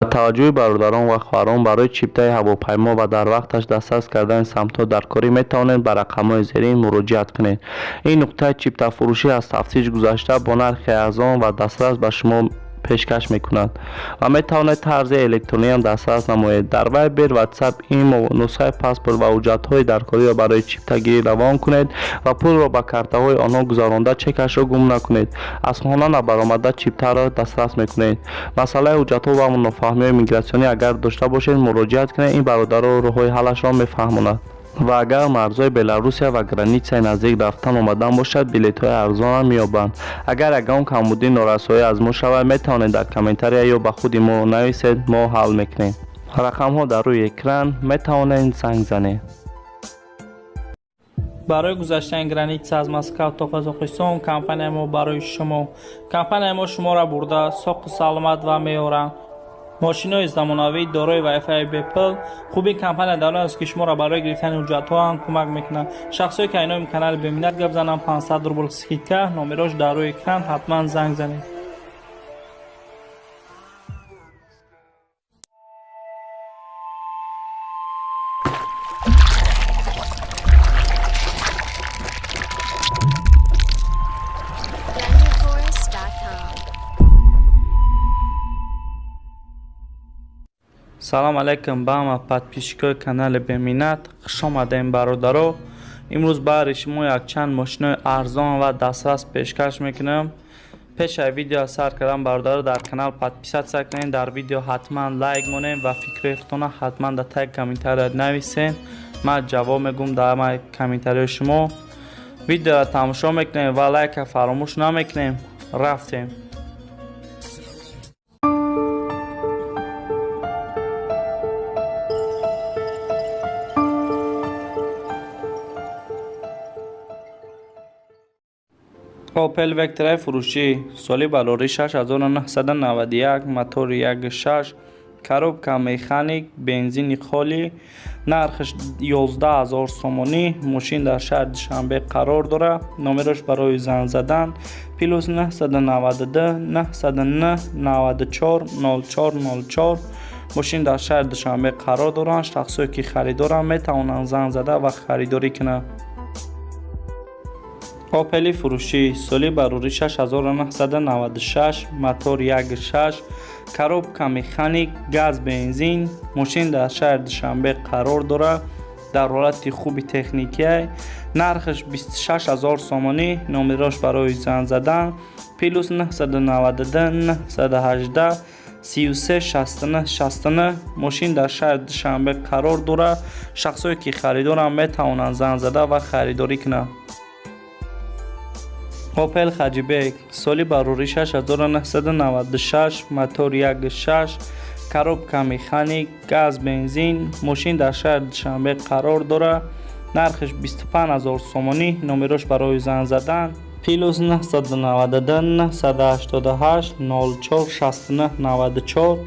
با توجه برادران و خواهران برای چپتای هواپیما و در وقتش دسترس کردن سمت‌ها در کاری میتوانید به رقم‌های زیر مراجعه کنید. این نقطه چپتا فروشی از تفتیش گذشته با نرخ ارزان و دسترس به شما پیشکش میکند و میتوانید طرز الکترونی هم دسترس نمایید. در وایبر، واتساپ، ایمو، نسخه پاسپورت و حجت‌های درکاری را برای چپتگیری روان کنید و پول را به کارت‌های آنها گذرانده چکش را گم نکنید. از خانه نبرآمده چپتا را دسترس میکنید. مسئله حجت‌ها و نافهمی میگراسیونی اگر داشته باشید مراجعه کنید. این برادر راه حلش را میفهماند. و اگر مرزهای بلاروسیا و گرانیتسای نزدیک رفتن آمدن باشد بلیط‌های ارزان هم می‌یابند. اگر اگام کمبودی نارسایی از ما شود میتوانید در کامنتاری یا به خود ما نویسید، ما حل میکنیم. رقم ها در روی اکران میتوانید زنگ زنید. برای گذشتن گرانیتس از مسکو تا قزاقستان کمپانی ما برای شما. کمپانی ما شما را برده ساخت سلامت و میاره. ماشین‌های زمانوی دارای وایفای بیپل. خوبی کمپانی در است که شما را برای گرفتن حجت‌ها هم کمک میکنه. شخصی که اینام کانال ببیند گپ زنم 500 روبل سکیدکا نمرش در روی اکران حتما زنگ زنید. سلام علیکم با ما подписчикои канали بمینت خوش آمدین برادرو. امروز برای شما یک چند ماشین ارزان و دسترس پیشکش میکنم. پیش ویدیو سر کردم برادرو در کانال подписаться کنین، در ویدیو حتما لایک مونین و فکرتون حتما در تگ کامنتاری نویسین. من جواب میگم در کامنتاری شما. ویدیو را تماشا میکنین و لایک فراموش نمیکنین. رفتیم. اوپل وکترای فروشی سالی بلوری 6991 موتور 1.6 коробка مکانیک بنزین خالی نرخش 11000 سومانی. ماشین در شهر دوشنبه قرار داره. نمرش برای زنگ زدن +992 909 94 0404. ماشین در شهر دوشنبه قرار دارن. شخصی که خریدارن میتونن زنگ زده و خریداری کنه. اوپل فروشی سالی بروری 6996 موتور 1.6 коробка مکانیک گاز بنزین. ماشین در شهر دوشنبه قرار داره. در حالت خوبی تکنیکی. نرخش 26000 سومانی. نمرش برای زنگ زدن +992 918 33 69 69. ماشین در شهر دوشنبه قرار داره. شخصی که خریدارن میتونن زنگ زده و خریداری کنه. اوپل خجیبک سالی بروری 6996 موتور 1.6 коробка مکانیک گاز بنزین. ماشین در شهر دوشنبه قرار داره. نرخش 25000 سومانی. نمرش برای زنگ زدن +992 988 04 69 94.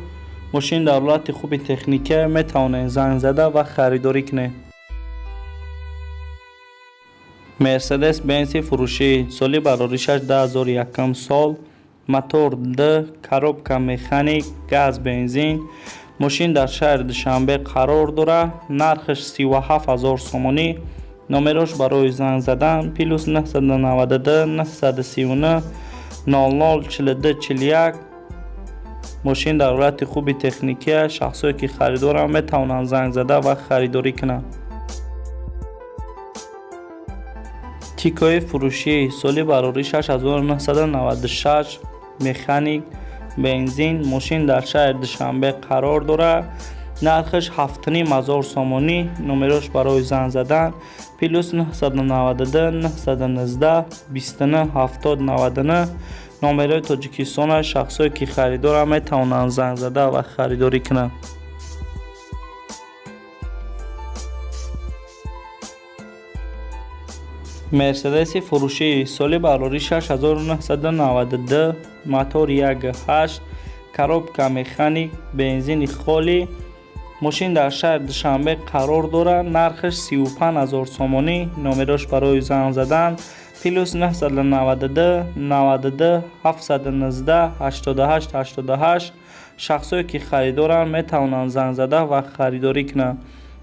ماشین در حالت خوب تکنیکی میتونه زنگ زده و خریداری کنه. مرسدس بنز فروشی سالی بروری 2001 سال موتور د коробка مکانیک گاز بنزین. ماشین در شهر دوشنبه قرار داره. نرخش 37000 سومانی. نمرش برای زنگ زدن +992 939 004241. ماشین در حالت خوبی تکنیکی. شخصی که خریدارن میتونن زنگ زده و خریداری کنن. تیکای فروشی سالی بروری 6996 مکانیک بنزین. ماشین در شهر دوشنبه قرار داره. نرخش 7500 سومانی. نمرش برای زنگ زدن +992 919 29 70 99. نمره تاجیکستان. شخصی که خریدارن میتونن زنگ زده و خریداری کنن. مرسدس فروشی سالی بروری 6992 موتور 1.8 коробка مکانیک بنزین خالی. ماشین در شهر دوشنبه قرار داره. نرخش 35000 سومانی. نمرش برای زنگ زدن +992 92 719 88 88. شخصایی که خریدارن میتوانند زنگ زده و خریداری کنند.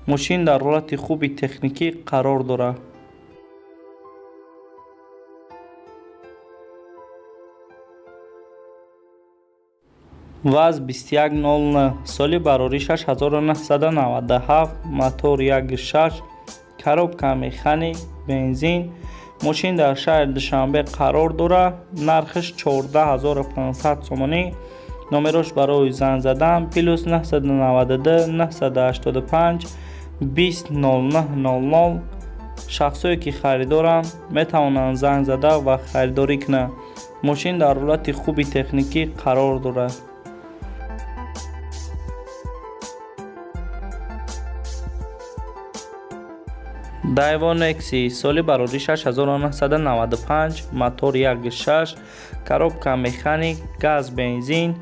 ماشین در حالت خوبی تکنیکی قرار دارد. ВАЗ 2109 соли барорӣ 6997 мотор 1.6 коробка механик бензин мошин дар шаҳри Душанбе қарор дорад. нархиш 14500 сомонӣ. номерош барои занг задан + 992 985 20 0000. шахсое ки харидоранд метавонанд занг зада ва харидорӣ кунанд. мошин дар ҳолати хуби техникӣ қарор дорад. Daewoo Nexi соли барорӣ 6995 мотор 1.6 коробка механик газ бензин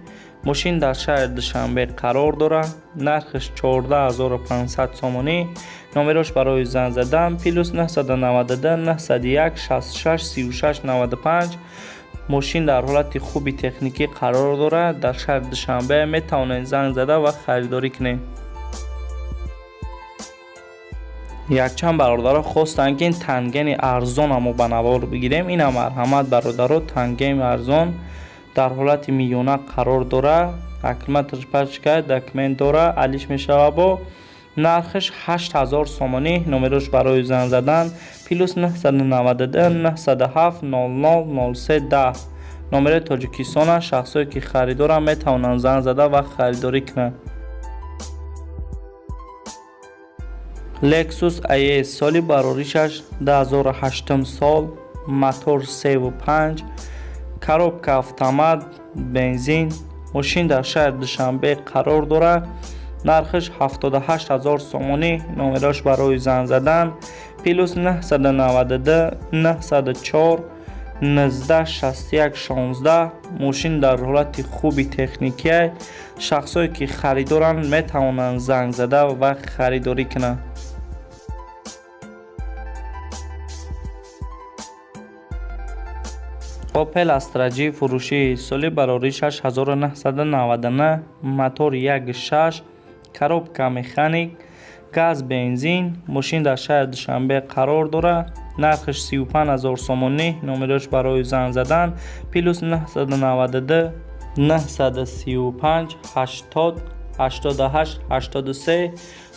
мошин дар шаҳри Душанбе қарор дорад. нархиш 14500 сомонӣ. номерош барои занг задан + 992 901 66 36 95. мошин дар ҳолати хуби техникӣ қарор дорад. дар шаҳри Душанбе метавонед занг зада ва харидорӣ кунед. якчанд бародаро хостанд ки тангени арзонамо ба навор бигирем. ина марҳамат бародаро, тангени арзон дар ҳолати миёна қарор дорад. акилометр пачка документ дорад. алиш мешава бо нархиш 8000 сомонӣ. номерош барои занг задан + 992 907 0003 10. номери тоҷикистона. шахсое ки харидоранд метавонанд занг зада ва харидорӣ кунанд. Lexus IS соли бароришаш 2008 сол мотор 3.5 коробка автомат бензин мошин дар шаҳри Душанбе қарор дорад. нархиш 78000 сомонӣ. номерош барои занг задан + 992 904 1961 16. мошин дар ҳолати хуби техникӣ. шахсое ки харидоранд метавонанд занг зада ва харидорӣ кунанд. Opel Astra G фурӯшӣ соли барорӣ 6999 мотор 1.6 коробка механик газ бензин мошин дар шаҳри Душанбе қарор дорад. нархиш 35000 сомонӣ. номерош барои занг задан + 992 935 80 88 83.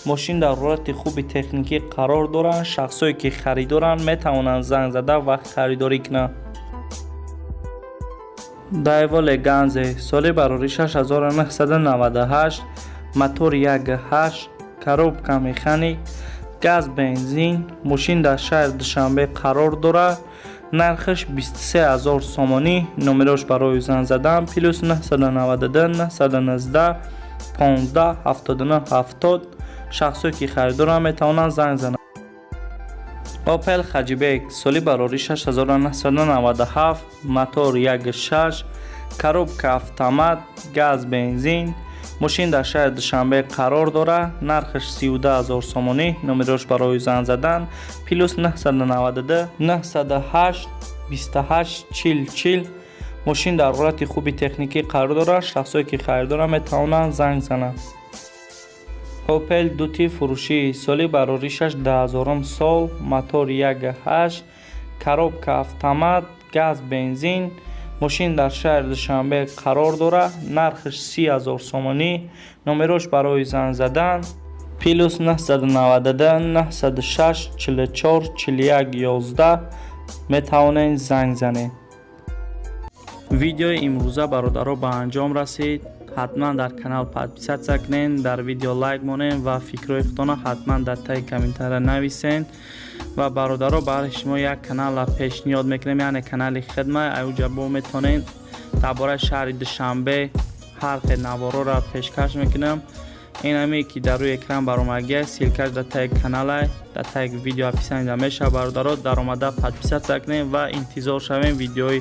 мошин дар ҳолати хуби техникӣ қарор дорад. шахсое ки харидоранд метавонанд занг зада ва харидорӣ кунанд. Daewoo Leganze соли барорӣ 6998 мотор 1.8 коробка механик газ бензин мошин дар шаҳри Душанбе қарор дорад. нархиш 23000 сомонӣ. номерош барои занг задан + 992 919 15 79 70. шахсое ки харидоранд метавонанд занг зананд. Opel Хаҷибек соли барорӣ 6997 мотор 1.6 коробка автомат газ бензин мошин дар шаҳри Душанбе қарор дорад. нархиш 32000 сомонӣ. номерош барои занг задан + 992 908 28 40 40. мошин дар ҳолати хуби техникӣ қарор дорад. шахсое ки харидоранд метавонанд занг зананд. Opel Duty фурӯшӣ соли барорӣ 2000 сол мотор 1.8 коробка автомат газ бензин мошин дар шаҳри Душанбе қарор дорад. нархиш 30000 сомонӣ. номерош барои занг задан + 992 906 44 41 11 метавонед занг занед. видеои имрӯза бародаро ба анҷом расид. ҳатман дар канал подписатсия кунед, дар видео лайк монед ва фикрҳои худтона ҳатман дар таги комментария нависед. ва бародаро барои шумо як каналро пешниҳод мекунем, яъне канали хидма. айҷа бо метавонед дар бораи шаҳри Душанбе ҳар хел навороро пешкаш мекунам. ин ҳаме ки дар рӯи экран баромадгия силкаш дар таги канала дар таги видео описанида мешавад. бародаро даромада подписатсия кунед ва интизор шавем видеои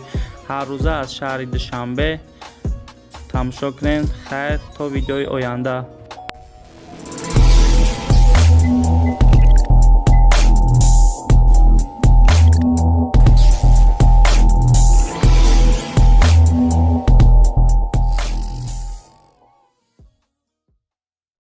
ҳаррӯза аз шаҳри Душанбе тамошо кунед. хайр, то видеои оянда.